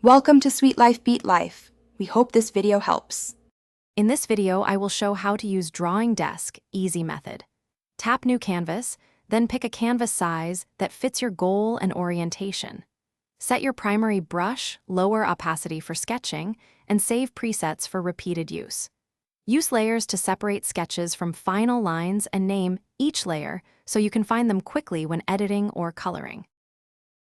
Welcome to Sweet Life Beat Life. We hope this video helps. In this video, I will show how to use Drawing Desk Easy Method. Tap New Canvas, then pick a canvas size that fits your goal and orientation. Set your primary brush, lower opacity for sketching, and save presets for repeated use. Use layers to separate sketches from final lines and name each layer so you can find them quickly when editing or coloring.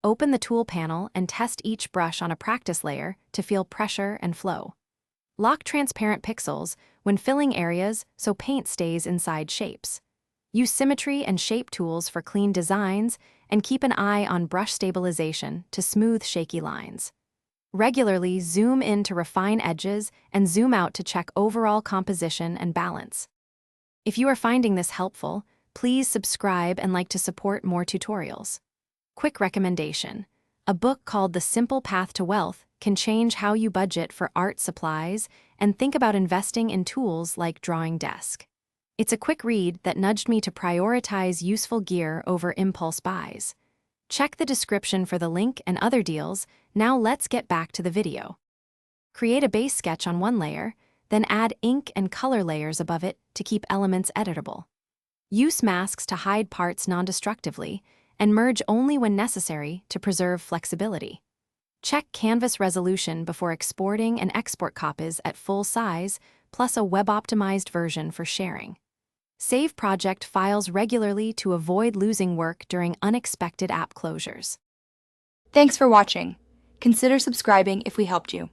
Open the tool panel and test each brush on a practice layer to feel pressure and flow. Lock transparent pixels when filling areas so paint stays inside shapes. Use symmetry and shape tools for clean designs and keep an eye on brush stabilization to smooth shaky lines. Regularly zoom in to refine edges and zoom out to check overall composition and balance. If you are finding this helpful, please subscribe and like to support more tutorials. Quick recommendation: a book called The Simple Path to Wealth can change how you budget for art supplies and think about investing in tools like Drawing Desk. It's a quick read that nudged me to prioritize useful gear over impulse buys. Check the description for the link and other deals. Now let's get back to the video. Create a base sketch on one layer, then add ink and color layers above it to keep elements editable. Use masks to hide parts non-destructively, and merge only when necessary to preserve flexibility. Check canvas resolution before exporting and export copies at full size, plus a web-optimized version for sharing. Save project files regularly to avoid losing work during unexpected app closures. Thanks for watching. Consider subscribing if we helped you.